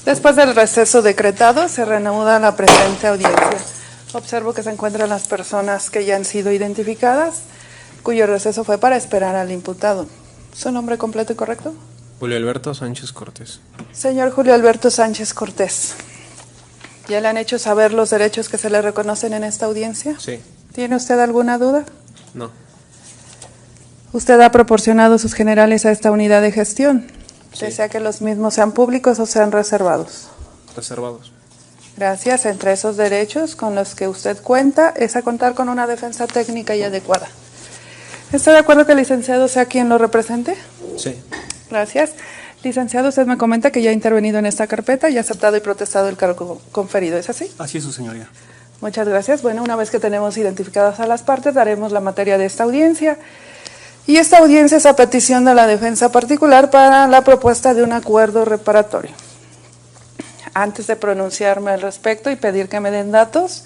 Después del receso decretado, se reanuda la presente audiencia. Observo que se encuentran las personas que ya han sido identificadas, cuyo receso fue para esperar al imputado. ¿Su nombre completo y correcto? Julio Alberto Sánchez Cortés. Señor Julio Alberto Sánchez Cortés, ¿ya le han hecho saber los derechos que se le reconocen en esta audiencia? Sí. ¿Tiene usted alguna duda? No. ¿Usted ha proporcionado sus generales a esta unidad de gestión? Sí. ¿Desea que los mismos sean públicos o sean reservados? Reservados. Gracias. Entre esos derechos con los que usted cuenta es a contar con una defensa técnica y adecuada. ¿Está de acuerdo que el licenciado sea quien lo represente? Sí. Gracias. Licenciado, usted me comenta que ya ha intervenido en esta carpeta y ha aceptado y protestado el cargo conferido. ¿Es así? Así es, su señoría. Muchas gracias. Bueno, una vez que tenemos identificadas a las partes, daremos la materia de esta audiencia. Y esta audiencia es a petición de la defensa particular para la propuesta de un acuerdo reparatorio. Antes de pronunciarme al respecto y pedir que me den datos,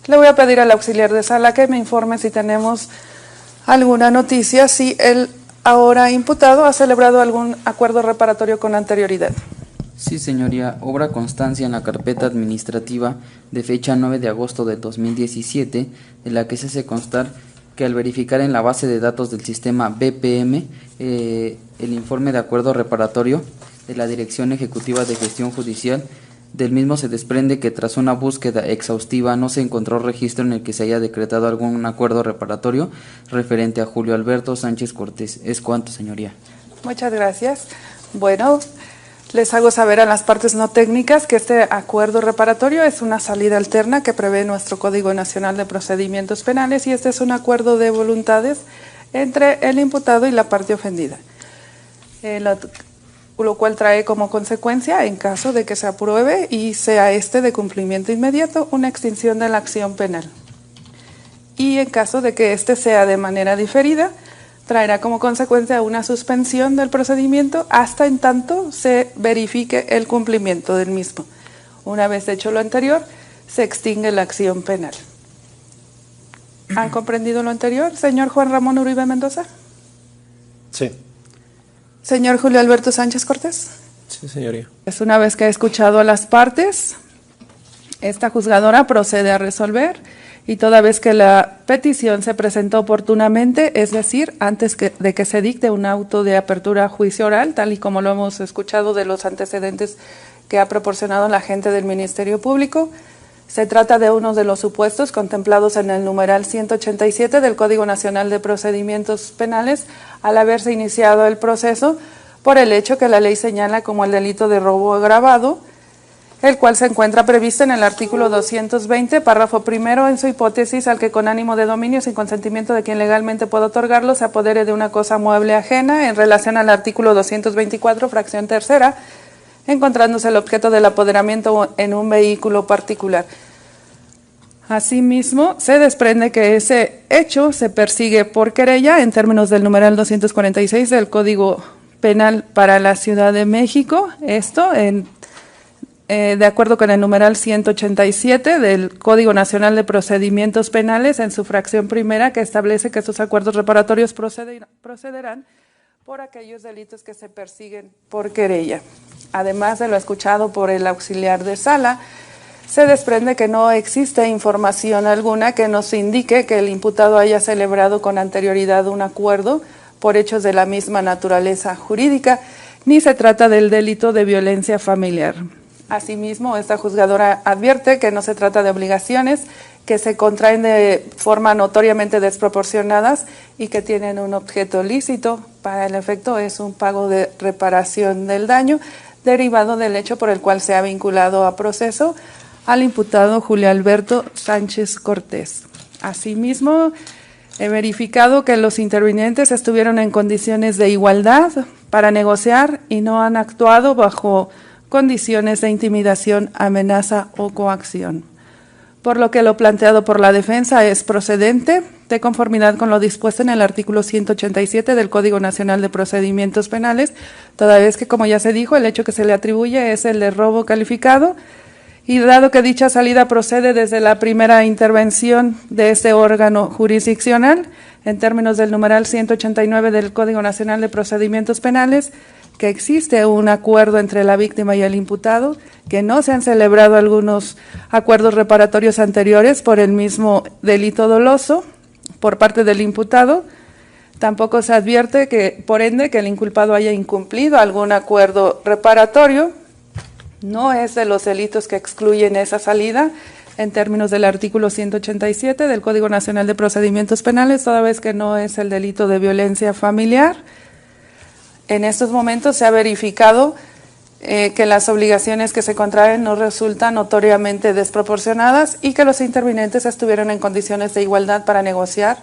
le voy a pedir al auxiliar de sala que me informe si tenemos alguna noticia, si el ahora imputado ha celebrado algún acuerdo reparatorio con anterioridad. Sí, señoría. Obra constancia en la carpeta administrativa de fecha 9 de agosto del 2017, de la que se hace constar que al verificar en la base de datos del sistema BPM el informe de acuerdo reparatorio de la Dirección Ejecutiva de Gestión Judicial, del mismo se desprende que tras una búsqueda exhaustiva no se encontró registro en el que se haya decretado algún acuerdo reparatorio referente a Julio Alberto Sánchez Cortés. Es cuanto, señoría. Muchas gracias. Bueno, les hago saber a las partes no técnicas que este acuerdo reparatorio es una salida alterna que prevé nuestro Código Nacional de Procedimientos Penales y este es un acuerdo de voluntades entre el imputado y la parte ofendida, lo cual trae como consecuencia, en caso de que se apruebe y sea este de cumplimiento inmediato, una extinción de la acción penal. Y en caso de que este sea de manera diferida, traerá como consecuencia una suspensión del procedimiento hasta en tanto se verifique el cumplimiento del mismo. Una vez hecho lo anterior, se extingue la acción penal. ¿Han comprendido lo anterior, señor Juan Ramón Uribe Mendoza? Sí. Señor Julio Alberto Sánchez Cortés. Sí, señoría. Pues una vez que ha escuchado a las partes, esta juzgadora procede a resolver y toda vez que la petición se presentó oportunamente, es decir, antes de que se dicte un auto de apertura a juicio oral, tal y como lo hemos escuchado de los antecedentes que ha proporcionado la gente del Ministerio Público, se trata de uno de los supuestos contemplados en el numeral 187 del Código Nacional de Procedimientos Penales, al haberse iniciado el proceso por el hecho que la ley señala como el delito de robo agravado, el cual se encuentra previsto en el artículo 220, párrafo primero, en su hipótesis al que con ánimo de dominio, sin consentimiento de quien legalmente pueda otorgarlo, se apodere de una cosa mueble ajena, en relación al artículo 224, fracción tercera, encontrándose el objeto del apoderamiento en un vehículo particular. Asimismo, se desprende que ese hecho se persigue por querella en términos del numeral 246 del Código Penal para la Ciudad de México, esto de acuerdo con el numeral 187 del Código Nacional de Procedimientos Penales en su fracción primera, que establece que estos acuerdos reparatorios procederán por aquellos delitos que se persiguen por querella. Además de lo escuchado por el auxiliar de sala, se desprende que no existe información alguna que nos indique que el imputado haya celebrado con anterioridad un acuerdo por hechos de la misma naturaleza jurídica, ni se trata del delito de violencia familiar. Asimismo, esta juzgadora advierte que no se trata de obligaciones que se contraen de forma notoriamente desproporcionadas y que tienen un objeto lícito. Para el efecto es un pago de reparación del daño derivado del hecho por el cual se ha vinculado a proceso al imputado Julio Alberto Sánchez Cortés. Asimismo, he verificado que los intervinientes estuvieron en condiciones de igualdad para negociar y no han actuado bajo condiciones de intimidación, amenaza o coacción. Por lo que lo planteado por la defensa es procedente, de conformidad con lo dispuesto en el artículo 187 del Código Nacional de Procedimientos Penales, toda vez que, como ya se dijo, el hecho que se le atribuye es el de robo calificado, y dado que dicha salida procede desde la primera intervención de este órgano jurisdiccional, en términos del numeral 189 del Código Nacional de Procedimientos Penales, que existe un acuerdo entre la víctima y el imputado, que no se han celebrado algunos acuerdos reparatorios anteriores por el mismo delito doloso por parte del imputado. Tampoco se advierte que, por ende, que el inculpado haya incumplido algún acuerdo reparatorio. No es de los delitos que excluyen esa salida en términos del artículo 187 del Código Nacional de Procedimientos Penales, toda vez que no es el delito de violencia familiar. En estos momentos se ha verificado que las obligaciones que se contraen no resultan notoriamente desproporcionadas y que los intervinientes estuvieron en condiciones de igualdad para negociar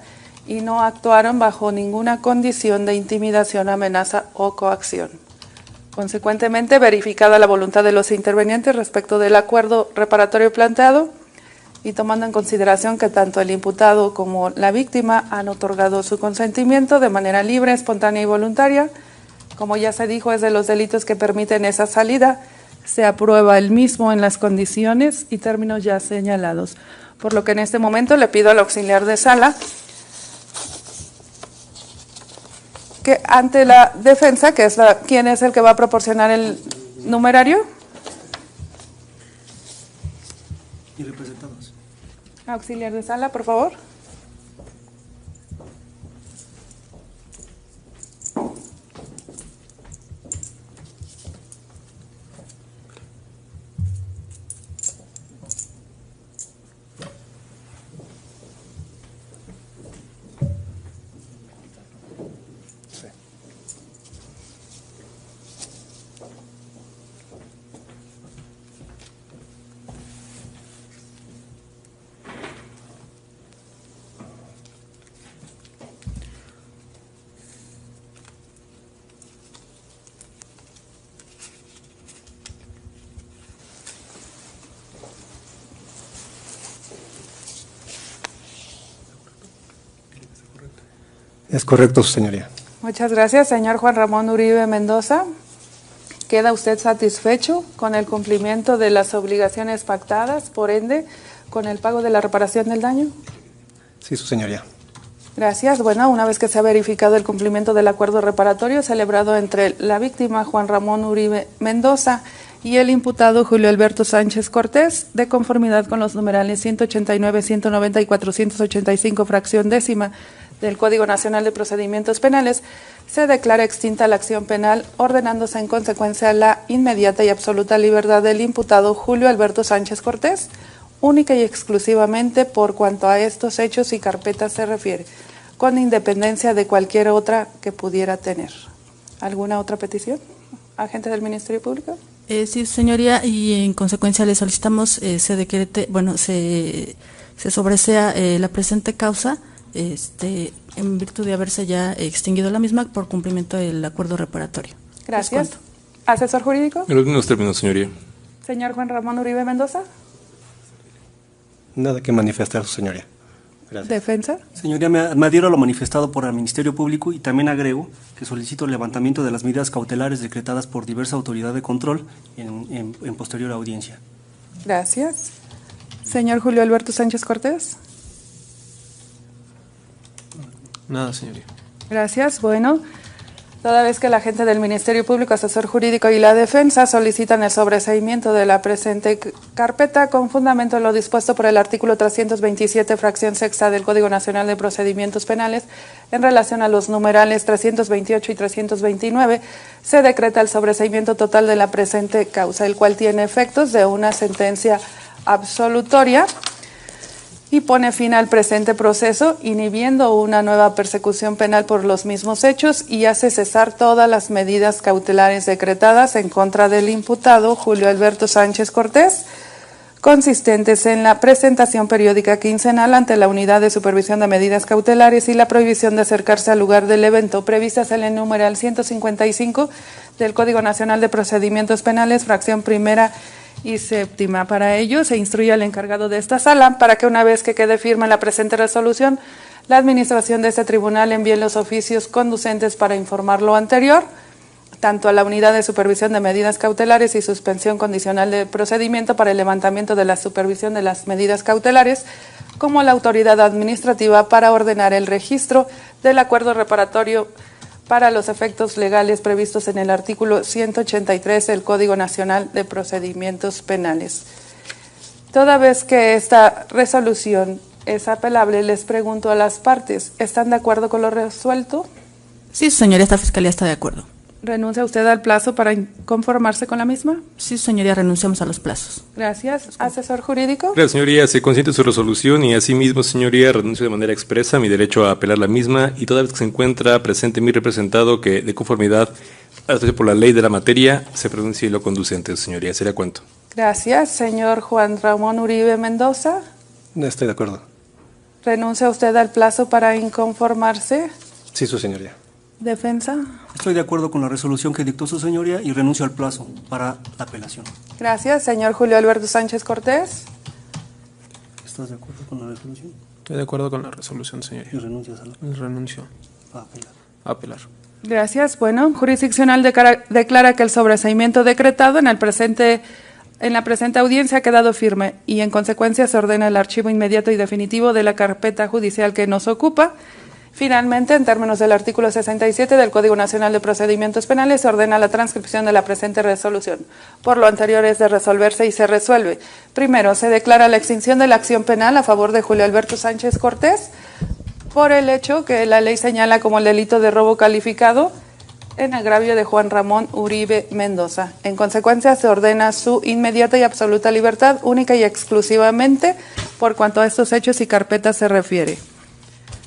y no actuaron bajo ninguna condición de intimidación, amenaza o coacción. Consecuentemente, verificada la voluntad de los intervinientes respecto del acuerdo reparatorio planteado y tomando en consideración que tanto el imputado como la víctima han otorgado su consentimiento de manera libre, espontánea y voluntaria, como ya se dijo, es de los delitos que permiten esa salida, se aprueba el mismo en las condiciones y términos ya señalados. Por lo que en este momento le pido al auxiliar de sala que ante la defensa, que es ¿quién es el que va a proporcionar el numerario? Y representados. Auxiliar de sala, por favor. Es correcto, su señoría. Muchas gracias, señor Juan Ramón Uribe Mendoza. ¿Queda usted satisfecho con el cumplimiento de las obligaciones pactadas, por ende, con el pago de la reparación del daño? Sí, su señoría. Gracias. Bueno, una vez que se ha verificado el cumplimiento del acuerdo reparatorio celebrado entre la víctima Juan Ramón Uribe Mendoza y el imputado Julio Alberto Sánchez Cortés, de conformidad con los numerales 189, 190 y 485, fracción décima del Código Nacional de Procedimientos Penales, se declara extinta la acción penal, ordenándose en consecuencia la inmediata y absoluta libertad del imputado Julio Alberto Sánchez Cortés, única y exclusivamente por cuanto a estos hechos y carpetas se refiere, con independencia de cualquier otra que pudiera tener. ¿Alguna otra petición? ¿Agente del Ministerio Público? Sí, señoría, y en consecuencia le solicitamos se decrete, se sobresea la presente causa, en virtud de haberse ya extinguido la misma por cumplimiento del acuerdo reparatorio. Gracias. ¿Asesor jurídico? En los mismos términos, señoría. Señor Juan Ramón Uribe Mendoza. Nada que manifestar, su señoría. Gracias. ¿Defensa? Señoría, me adhiero a lo manifestado por el Ministerio Público y también agrego que solicito el levantamiento de las medidas cautelares decretadas por diversa autoridad de control en posterior audiencia. Gracias. Señor Julio Alberto Sánchez Cortés. Nada, señoría. Gracias. Bueno, toda vez que la agente del Ministerio Público, asesor jurídico y la defensa solicitan el sobreseimiento de la presente carpeta con fundamento en lo dispuesto por el artículo 327, fracción sexta del Código Nacional de Procedimientos Penales, en relación a los numerales 328 y 329, se decreta el sobreseimiento total de la presente causa, el cual tiene efectos de una sentencia absolutoria y pone fin al presente proceso, inhibiendo una nueva persecución penal por los mismos hechos y hace cesar todas las medidas cautelares decretadas en contra del imputado Julio Alberto Sánchez Cortés, consistentes en la presentación periódica quincenal ante la Unidad de Supervisión de Medidas Cautelares y la prohibición de acercarse al lugar del evento, previstas en el numeral 155 del Código Nacional de Procedimientos Penales, fracción primera y séptima. Para ello, se instruye al encargado de esta sala para que una vez que quede firme la presente resolución, la administración de este tribunal envíe los oficios conducentes para informar lo anterior, tanto a la Unidad de Supervisión de Medidas Cautelares y Suspensión Condicional de Procedimiento para el levantamiento de la supervisión de las medidas cautelares, como la autoridad administrativa para ordenar el registro del acuerdo reparatorio para los efectos legales previstos en el artículo 183 del Código Nacional de Procedimientos Penales. Toda vez que esta resolución es apelable, les pregunto a las partes, ¿están de acuerdo con lo resuelto? Sí, su señoría, esta fiscalía está de acuerdo. ¿Renuncia usted al plazo para conformarse con la misma? Sí, su señoría, renunciamos a los plazos. Gracias. ¿Asesor jurídico? Gracias, señoría. Se consiente su resolución y asimismo, señoría, renuncio de manera expresa a mi derecho a apelar la misma y toda vez que se encuentra presente mi representado que, de conformidad por la ley de la materia, se pronuncie lo conducente, señoría. ¿Sería cuánto? Gracias. Señor Juan Ramón Uribe Mendoza, No estoy de acuerdo. ¿renuncia usted al plazo para inconformarse? Sí, su señoría. ¿Defensa? Estoy de acuerdo con la resolución que dictó su señoría y renuncio al plazo para la apelación. Gracias. Señor Julio Alberto Sánchez Cortés. ¿Estás de acuerdo con la resolución? Estoy de acuerdo con la resolución, señoría. Y renuncias a la Renuncio apelar. a apelar. Gracias. Bueno, jurisdiccional declara que el sobreseimiento decretado en la presente audiencia ha quedado firme y en consecuencia se ordena el archivo inmediato y definitivo de la carpeta judicial que nos ocupa. Finalmente, en términos del artículo 67 del Código Nacional de Procedimientos Penales, se ordena la transcripción de la presente resolución. Por lo anterior es de resolverse y se resuelve. Primero, se declara la extinción de la acción penal a favor de Julio Alberto Sánchez Cortés por el hecho que la ley señala como el delito de robo calificado en agravio de Juan Ramón Uribe Mendoza. En consecuencia, se ordena su inmediata y absoluta libertad, única y exclusivamente por cuanto a estos hechos y carpetas se refiere.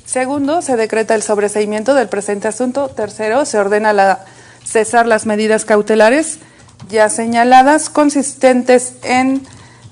Segundo, se decreta el sobreseimiento del presente asunto. Tercero, se ordena cesar las medidas cautelares ya señaladas, consistentes en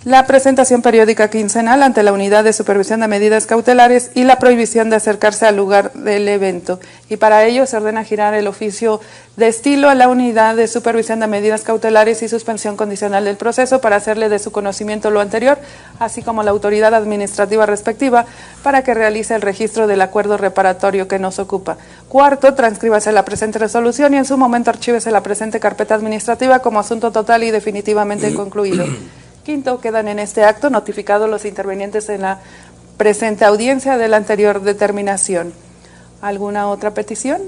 la presentación periódica quincenal ante la Unidad de Supervisión de Medidas Cautelares y la prohibición de acercarse al lugar del evento. Y para ello se ordena girar el oficio de estilo a la Unidad de Supervisión de Medidas Cautelares y suspensión condicional del proceso para hacerle de su conocimiento lo anterior, así como la autoridad administrativa respectiva para que realice el registro del acuerdo reparatorio que nos ocupa. Cuarto, transcríbase la presente resolución y en su momento archívese la presente carpeta administrativa como asunto total y definitivamente concluido. Quinto, quedan en este acto notificados los intervinientes en la presente audiencia de la anterior determinación. ¿Alguna otra petición?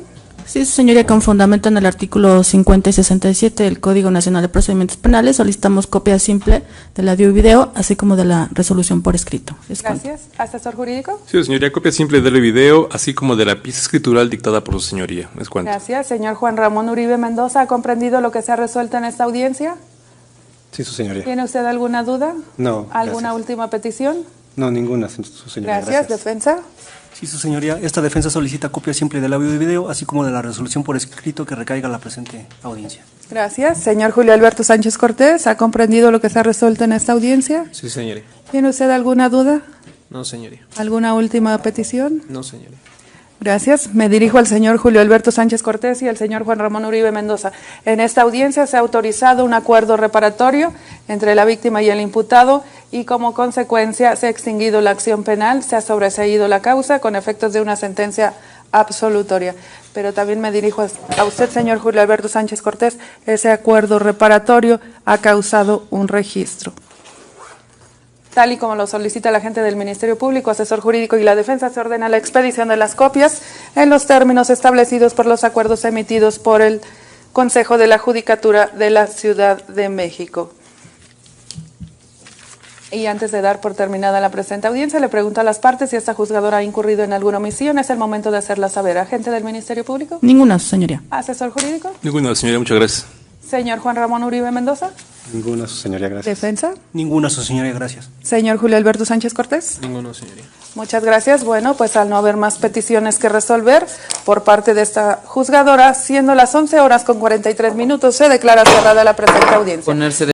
Sí, su señoría, con fundamento en el artículo 50 y 67 del Código Nacional de Procedimientos Penales, solicitamos copia simple del audio y video, así como de la resolución por escrito. Gracias. ¿Asesor jurídico? Sí, señoría. Copia simple del video, así como de la pieza escritural dictada por su señoría. ¿Es cuánto? Gracias. Señor Juan Ramón Uribe Mendoza, ¿ha comprendido lo que se ha resuelto en esta audiencia? Sí, su señoría. ¿Tiene usted alguna duda? No. ¿Alguna gracias. última petición? No, ninguna, su señoría. Gracias. ¿Defensa? Sí, su señoría, esta defensa solicita copia simple del audio y video, así como de la resolución por escrito que recaiga la presente audiencia. Gracias. Señor Julio Alberto Sánchez Cortés, ¿ha comprendido lo que se ha resuelto en esta audiencia? Sí, señoría. ¿Tiene usted alguna duda? No, señoría. ¿Alguna última petición? No, señoría. Gracias. Me dirijo al señor Julio Alberto Sánchez Cortés y al señor Juan Ramón Uribe Mendoza. En esta audiencia se ha autorizado un acuerdo reparatorio entre la víctima y el imputado y como consecuencia se ha extinguido la acción penal, se ha sobreseído la causa con efectos de una sentencia absolutoria. Pero también me dirijo a usted, señor Julio Alberto Sánchez Cortés. Ese acuerdo reparatorio ha causado un registro. Tal y como lo solicita la agente del Ministerio Público, asesor jurídico y la defensa, se ordena la expedición de las copias en los términos establecidos por los acuerdos emitidos por el Consejo de la Judicatura de la Ciudad de México. Y antes de dar por terminada la presente audiencia, le pregunto a las partes si esta juzgadora ha incurrido en alguna omisión. Es el momento de hacerla saber. ¿Agente del Ministerio Público? Ninguna, su señoría. ¿Asesor jurídico? Ninguna, señoría. Muchas gracias. Señor Juan Ramón Uribe Mendoza. Ninguna, su señoría. Gracias. ¿Defensa? Ninguna, su señoría, gracias. Señor Julio Alberto Sánchez Cortés. Ninguno, señoría. Muchas gracias. Bueno, pues al no haber más peticiones que resolver por parte de esta juzgadora, siendo las 11:43, se declara cerrada la presente audiencia. Ponerse